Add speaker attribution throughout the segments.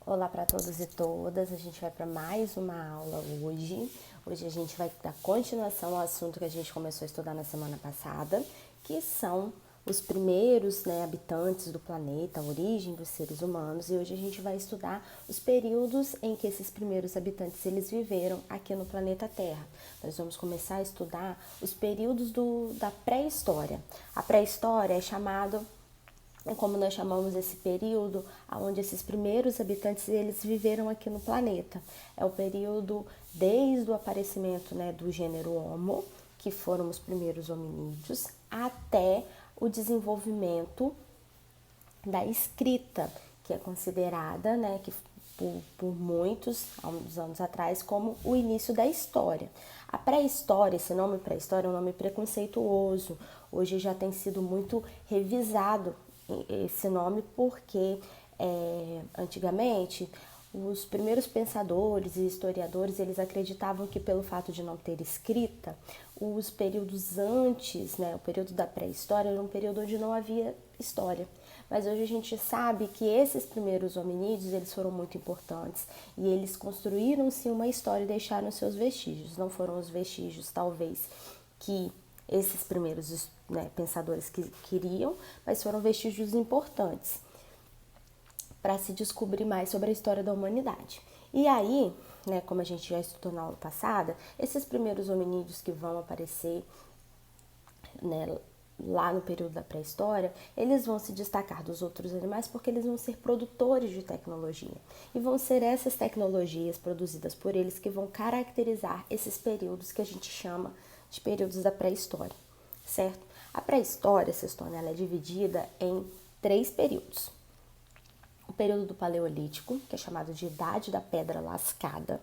Speaker 1: Olá para todos e todas, a gente vai para mais uma aula hoje. Hoje a gente vai dar continuação ao assunto que a gente começou a estudar na semana passada, que são os primeiros habitantes do planeta, a origem dos seres humanos. E hoje a gente vai estudar os períodos em que esses primeiros habitantes eles viveram aqui no planeta Terra. Nós vamos começar a estudar os períodos da pré-história. A pré-história é como nós chamamos esse período onde esses primeiros habitantes eles viveram aqui no planeta. É o período desde o aparecimento do gênero Homo, que foram os primeiros hominídeos, até o desenvolvimento da escrita, que é considerada, que por muitos, há uns anos atrás, como o início da história. A pré-história, esse nome pré-história é um nome preconceituoso. Hoje já tem sido muito revisado esse nome porque antigamente os primeiros pensadores e historiadores eles acreditavam que pelo fato de não ter escrita, os períodos antes, o período da pré-história era um período onde não havia história. Mas hoje a gente sabe que esses primeiros hominídeos eles foram muito importantes e eles construíram-se uma história e deixaram seus vestígios. Não foram os vestígios, talvez, que esses primeiros pensadores que queriam, mas foram vestígios importantes para se descobrir mais sobre a história da humanidade. E aí, como a gente já estudou na aula passada, esses primeiros hominídeos que vão aparecer lá no período da pré-história, eles vão se destacar dos outros animais porque eles vão ser produtores de tecnologia. E vão ser essas tecnologias produzidas por eles que vão caracterizar esses períodos que a gente chama de períodos da pré-história, certo? A pré-história, Cestônia, ela é dividida em 3 períodos. O período do Paleolítico, que é chamado de Idade da Pedra Lascada.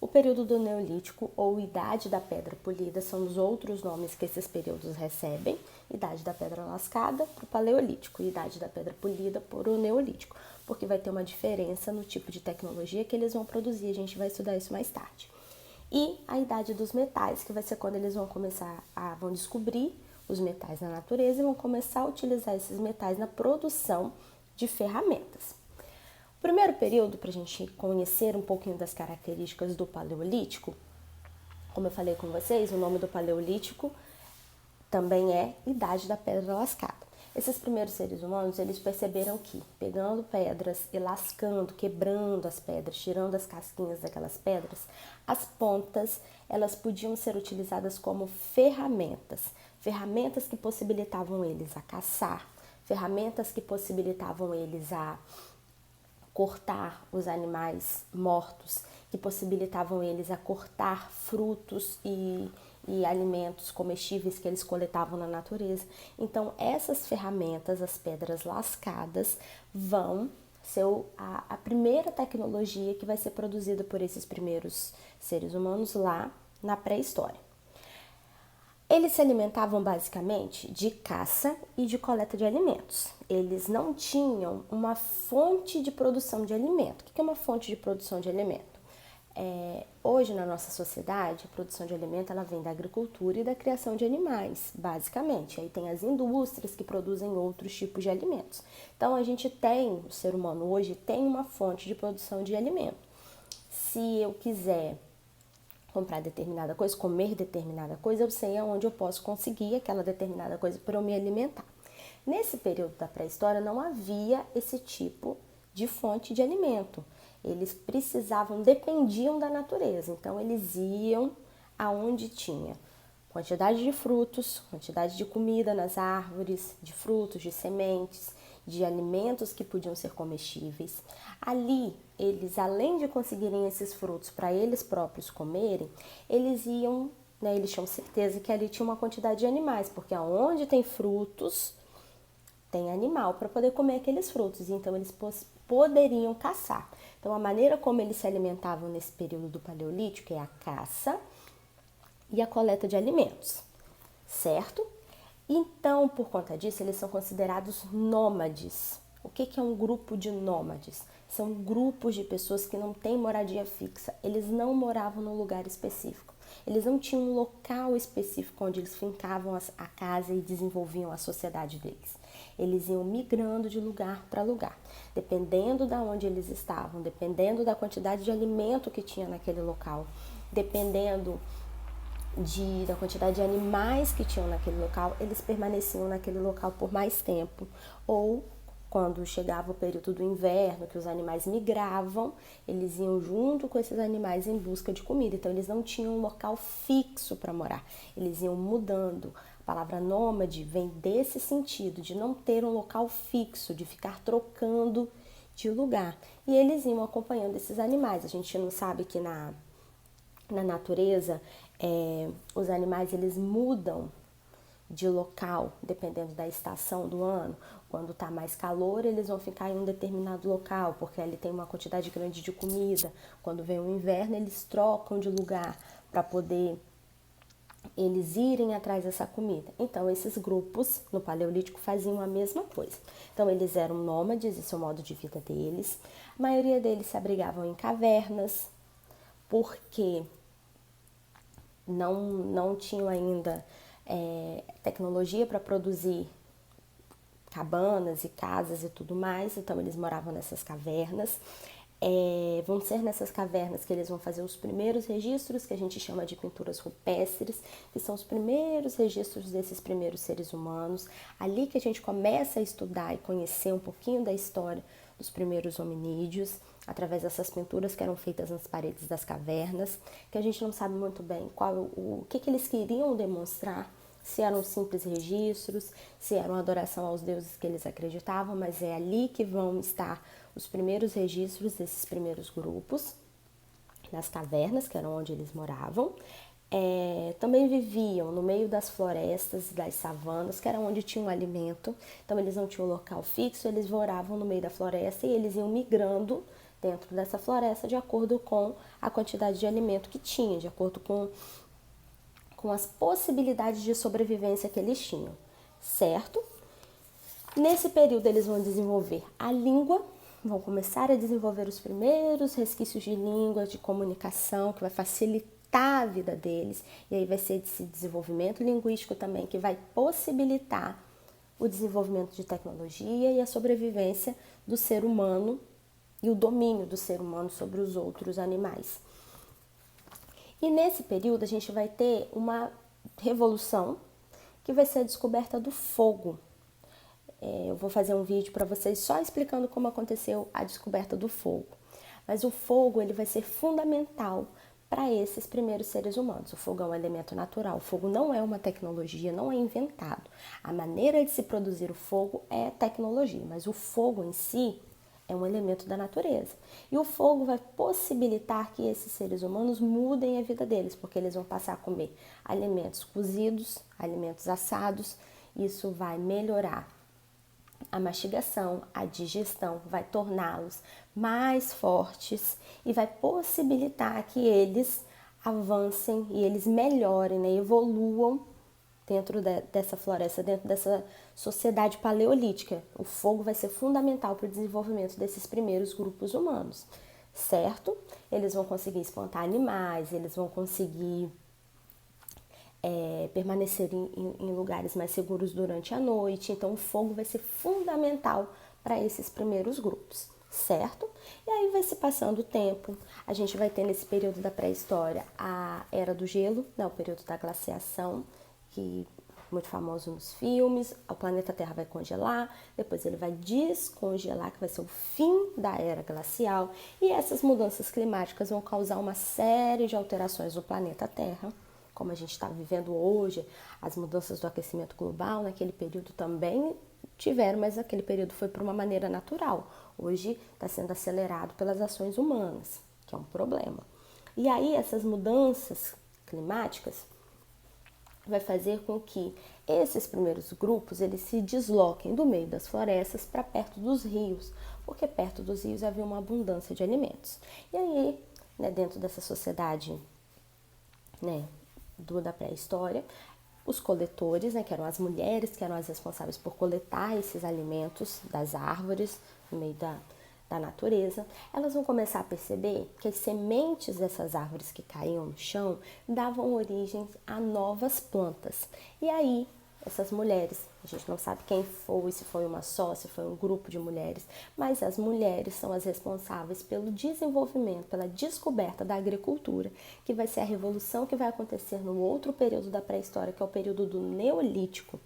Speaker 1: O período do Neolítico, ou Idade da Pedra Polida, são os outros nomes que esses períodos recebem. Idade da Pedra Lascada para o Paleolítico, Idade da Pedra Polida para o Neolítico, porque vai ter uma diferença no tipo de tecnologia que eles vão produzir, a gente vai estudar isso mais tarde. E a Idade dos Metais, que vai ser quando eles vão descobrir os metais na natureza e vão começar a utilizar esses metais na produção de ferramentas. O primeiro período, para a gente conhecer um pouquinho das características do Paleolítico, como eu falei com vocês, o nome do Paleolítico também é Idade da Pedra Lascada. Esses primeiros seres humanos, eles perceberam que pegando pedras e lascando, quebrando as pedras, tirando as casquinhas daquelas pedras, as pontas, elas podiam ser utilizadas como ferramentas. Ferramentas que possibilitavam eles a caçar, ferramentas que possibilitavam eles a cortar os animais mortos, que possibilitavam eles a cortar frutos e alimentos comestíveis que eles coletavam na natureza. Então, essas ferramentas, as pedras lascadas, vão ser a primeira tecnologia que vai ser produzida por esses primeiros seres humanos lá na pré-história. Eles se alimentavam basicamente de caça e de coleta de alimentos. Eles não tinham uma fonte de produção de alimento. O que é uma fonte de produção de alimento? Hoje na nossa sociedade, a produção de alimento ela vem da agricultura e da criação de animais, basicamente. Aí tem as indústrias que produzem outros tipos de alimentos. Então a gente tem, o ser humano hoje tem uma fonte de produção de alimento. Se eu quiser comprar determinada coisa, comer determinada coisa, eu sei aonde eu posso conseguir aquela determinada coisa para eu me alimentar. Nesse período da pré-história não havia esse tipo de fonte de alimento. Eles dependiam da natureza, então eles iam aonde tinha quantidade de frutos, quantidade de comida nas árvores, de frutos, de sementes, de alimentos que podiam ser comestíveis. Ali, eles, além de conseguirem esses frutos para eles próprios comerem, eles iam, eles tinham certeza que ali tinha uma quantidade de animais, porque aonde tem frutos, tem animal para poder comer aqueles frutos, então eles poderiam caçar. Então, a maneira como eles se alimentavam nesse período do Paleolítico é a caça e a coleta de alimentos, certo? Então, por conta disso, eles são considerados nômades. O que é um grupo de nômades? São grupos de pessoas que não têm moradia fixa, eles não moravam num lugar específico. Eles não tinham um local específico onde eles fincavam a casa e desenvolviam a sociedade deles. Eles iam migrando de lugar para lugar, dependendo de onde eles estavam, dependendo da quantidade de alimento que tinha naquele local, dependendo da quantidade de animais que tinham naquele local, eles permaneciam naquele local por mais tempo. Ou quando chegava o período do inverno, que os animais migravam, eles iam junto com esses animais em busca de comida. Então eles não tinham um local fixo para morar, eles iam mudando. A palavra nômade vem desse sentido, de não ter um local fixo, de ficar trocando de lugar. E eles iam acompanhando esses animais. A gente não sabe que na natureza, os animais eles mudam de local dependendo da estação do ano. Quando está mais calor, eles vão ficar em um determinado local, porque ali tem uma quantidade grande de comida. Quando vem o inverno, eles trocam de lugar para poder eles irem atrás dessa comida. Então, esses grupos no Paleolítico faziam a mesma coisa. Então, eles eram nômades, esse é o modo de vida deles. A maioria deles se abrigavam em cavernas, porque não tinham ainda tecnologia para produzir cabanas e casas e tudo mais, então eles moravam nessas cavernas. Vão ser nessas cavernas que eles vão fazer os primeiros registros, que a gente chama de pinturas rupestres, que são os primeiros registros desses primeiros seres humanos. Ali que a gente começa a estudar e conhecer um pouquinho da história dos primeiros hominídeos, através dessas pinturas que eram feitas nas paredes das cavernas, que a gente não sabe muito bem o que eles queriam demonstrar, se eram simples registros, se era uma adoração aos deuses que eles acreditavam, mas é ali que vão estar os primeiros registros desses primeiros grupos, nas cavernas, que eram onde eles moravam. Também viviam no meio das florestas, das savanas, que era onde tinha um alimento. Então eles não tinham um local fixo, eles moravam no meio da floresta e eles iam migrando dentro dessa floresta de acordo com a quantidade de alimento que tinha, de acordo com as possibilidades de sobrevivência que eles tinham, certo? Nesse período eles vão desenvolver a língua, vão começar a desenvolver os primeiros resquícios de língua, de comunicação, que vai facilitar a vida deles, e aí vai ser esse desenvolvimento linguístico também que vai possibilitar o desenvolvimento de tecnologia e a sobrevivência do ser humano e o domínio do ser humano sobre os outros animais. E nesse período a gente vai ter uma revolução que vai ser a descoberta do fogo. Eu vou fazer um vídeo para vocês só explicando como aconteceu a descoberta do fogo. Mas o fogo ele vai ser fundamental para esses primeiros seres humanos. O fogo é um elemento natural, o fogo não é uma tecnologia, não é inventado. A maneira de se produzir o fogo é tecnologia, mas o fogo em si é um elemento da natureza. E o fogo vai possibilitar que esses seres humanos mudem a vida deles, porque eles vão passar a comer alimentos cozidos, alimentos assados. Isso vai melhorar a mastigação, a digestão, vai torná-los mais fortes e vai possibilitar que eles avancem e eles melhorem, né, evoluam dentro dessa floresta, dentro dessa sociedade paleolítica. O fogo vai ser fundamental para o desenvolvimento desses primeiros grupos humanos, certo? Eles vão conseguir espantar animais, eles vão conseguir permanecer em lugares mais seguros durante a noite. Então, o fogo vai ser fundamental para esses primeiros grupos, certo? E aí vai se passando o tempo, a gente vai ter nesse período da pré-história a Era do Gelo, né, o período da glaciação, que é muito famoso nos filmes. O planeta Terra vai congelar, depois ele vai descongelar, que vai ser o fim da Era Glacial, e essas mudanças climáticas vão causar uma série de alterações no planeta Terra, como a gente está vivendo hoje. As mudanças do aquecimento global naquele período também tiveram, mas aquele período foi por uma maneira natural. Hoje está sendo acelerado pelas ações humanas, que é um problema. E aí essas mudanças climáticas vai fazer com que esses primeiros grupos eles se desloquem do meio das florestas para perto dos rios, porque perto dos rios havia uma abundância de alimentos. E aí, né, dentro dessa sociedade, né, da pré-história, os coletores, né, que eram as mulheres, que eram as responsáveis por coletar esses alimentos das árvores no meio da natureza, elas vão começar a perceber que as sementes dessas árvores que caíam no chão davam origem a novas plantas. E aí, essas mulheres, a gente não sabe quem foi, se foi uma só, se foi um grupo de mulheres, mas as mulheres são as responsáveis pelo desenvolvimento, pela descoberta da agricultura, que vai ser a revolução que vai acontecer no outro período da pré-história, que é o período do Neolítico.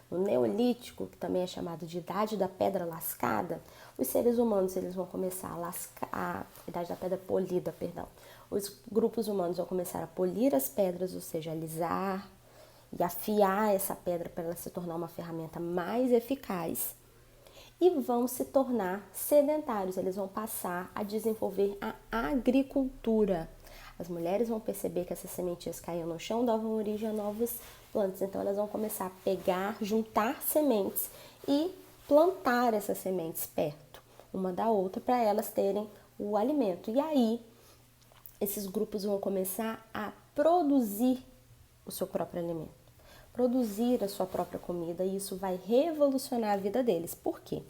Speaker 1: No Neolítico, que também é chamado de Idade da Pedra Lascada, os seres humanos eles vão começar a lascar, a Idade da Pedra Polida, perdão. Os grupos humanos vão começar a polir as pedras, ou seja, alisar e afiar essa pedra para ela se tornar uma ferramenta mais eficaz, e vão se tornar sedentários, eles vão passar a desenvolver a agricultura. As mulheres vão perceber que essas sementinhas caíam no chão, davam origem a novas plantas, então elas vão começar a pegar, juntar sementes e plantar essas sementes perto uma da outra para elas terem o alimento. E aí, esses grupos vão começar a produzir o seu próprio alimento, produzir a sua própria comida, e isso vai revolucionar a vida deles. Por quê?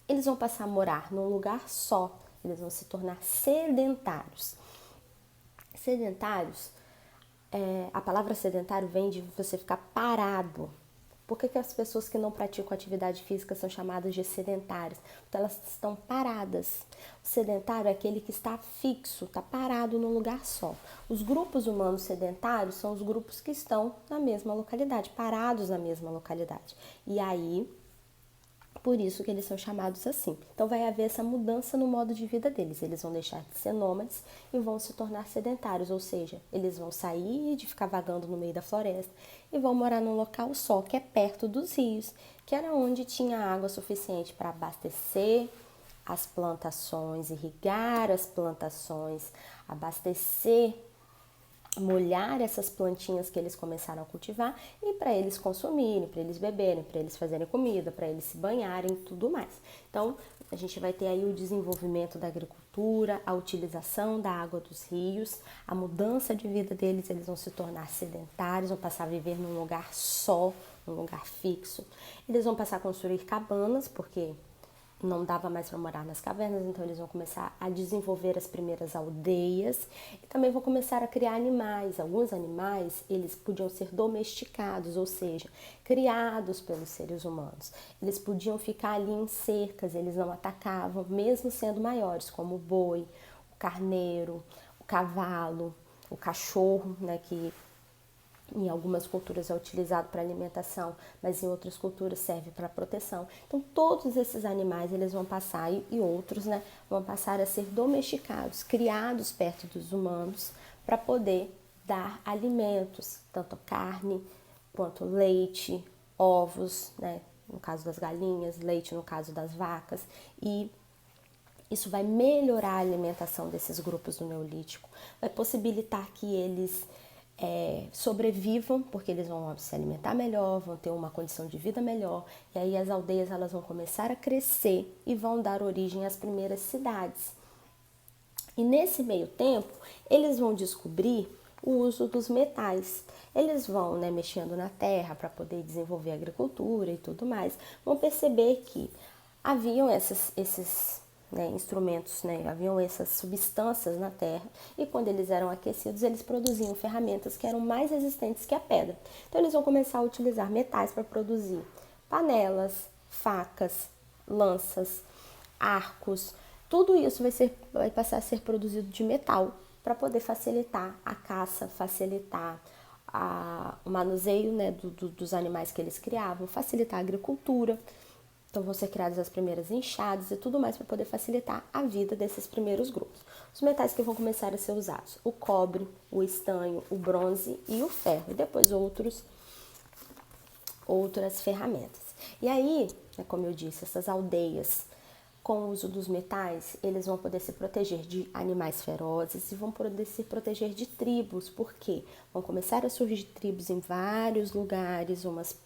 Speaker 1: Eles vão passar a morar num lugar só, eles vão se tornar sedentários. Sedentários, a palavra sedentário vem de você ficar parado. Por que as pessoas que não praticam atividade física são chamadas de sedentárias? Porque elas estão paradas. O sedentário é aquele que está fixo, está parado num lugar só. Os grupos humanos sedentários são os grupos que estão na mesma localidade, parados na mesma localidade. E aí, por isso que eles são chamados assim. Então vai haver essa mudança no modo de vida deles. Eles vão deixar de ser nômades e vão se tornar sedentários, ou seja, eles vão sair de ficar vagando no meio da floresta e vão morar num local só, que é perto dos rios, que era onde tinha água suficiente para abastecer as plantações, irrigar as plantações, abastecer, molhar essas plantinhas que eles começaram a cultivar, e para eles consumirem, para eles beberem, para eles fazerem comida, para eles se banharem, tudo mais. Então, a gente vai ter aí o desenvolvimento da agricultura, a utilização da água dos rios, a mudança de vida deles, eles vão se tornar sedentários, vão passar a viver num lugar só, num lugar fixo. Eles vão passar a construir cabanas, porque não dava mais para morar nas cavernas, então eles vão começar a desenvolver as primeiras aldeias e também vão começar a criar animais. Alguns animais, eles podiam ser domesticados, ou seja, criados pelos seres humanos. Eles podiam ficar ali em cercas, eles não atacavam, mesmo sendo maiores, como o boi, o carneiro, o cavalo, o cachorro, né, que em algumas culturas é utilizado para alimentação, mas em outras culturas serve para proteção. Então, todos esses animais eles vão passar, e outros, né, vão passar a ser domesticados, criados perto dos humanos, para poder dar alimentos, tanto carne quanto leite, ovos, né, no caso das galinhas, leite no caso das vacas, e isso vai melhorar a alimentação desses grupos do Neolítico, vai possibilitar que eles sobrevivam, porque eles vão se alimentar melhor, vão ter uma condição de vida melhor, e aí as aldeias elas vão começar a crescer e vão dar origem às primeiras cidades. E nesse meio tempo, eles vão descobrir o uso dos metais. Eles vão, né, mexendo na terra para poder desenvolver a agricultura e tudo mais, vão perceber que haviam esses instrumentos, né, haviam essas substâncias na terra, e quando eles eram aquecidos, eles produziam ferramentas que eram mais resistentes que a pedra. Então eles vão começar a utilizar metais para produzir panelas, facas, lanças, arcos. Tudo isso vai passar a ser produzido de metal para poder facilitar a caça, facilitar o manuseio, né, dos animais que eles criavam, facilitar a agricultura. Então vão ser criadas as primeiras enxadas e tudo mais para poder facilitar a vida desses primeiros grupos. Os metais que vão começar a ser usados: o cobre, o estanho, o bronze e o ferro. E depois outras ferramentas. E aí, como eu disse, essas aldeias, com o uso dos metais, eles vão poder se proteger de animais ferozes e vão poder se proteger de tribos. Por quê? Vão começar a surgir tribos em vários lugares, umas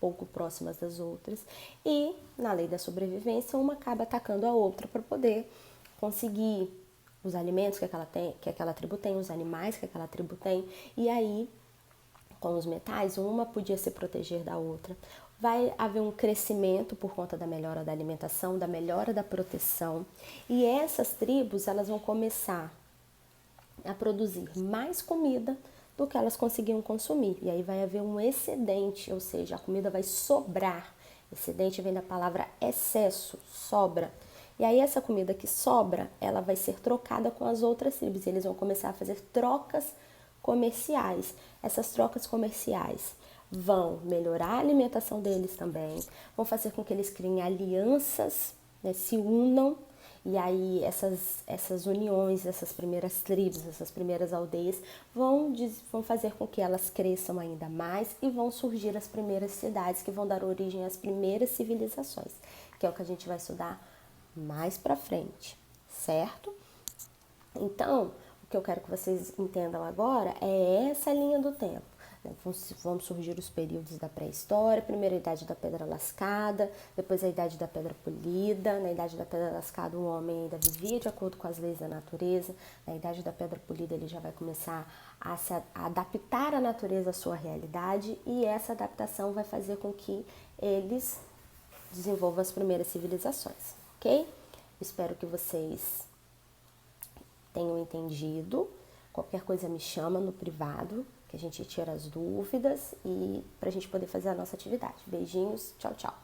Speaker 1: pouco próximas das outras, e na lei da sobrevivência uma acaba atacando a outra para poder conseguir os alimentos que aquela tribo tem, os animais que aquela tribo tem, e aí com os metais uma podia se proteger da outra. vai haver um crescimento por conta da melhora da alimentação, da melhora da proteção, e essas tribos elas vão começar a produzir mais comida do que elas conseguiam consumir, e aí vai haver um excedente, ou seja, a comida vai sobrar. Excedente vem da palavra excesso, sobra. E aí essa comida que sobra, ela vai ser trocada com as outras tribos, e eles vão começar a fazer trocas comerciais. Essas trocas comerciais vão melhorar a alimentação deles também, vão fazer com que eles criem alianças, né, se unam, e aí essas uniões, essas primeiras tribos, essas primeiras aldeias vão fazer com que elas cresçam ainda mais e vão surgir as primeiras cidades que vão dar origem às primeiras civilizações, que é o que a gente vai estudar mais pra frente, certo? Então, o que eu quero que vocês entendam agora é essa linha do tempo. Vão surgir os períodos da pré-história, primeiro a idade da pedra lascada, depois a idade da pedra polida. Na idade da pedra lascada o homem ainda vivia de acordo com as leis da natureza. Na idade da pedra polida ele já vai começar a adaptar a natureza à sua realidade, e essa adaptação vai fazer com que eles desenvolvam as primeiras civilizações, ok? Espero que vocês tenham entendido. Qualquer coisa me chama no privado, que a gente tira as dúvidas e pra gente poder fazer a nossa atividade. Beijinhos, tchau, tchau.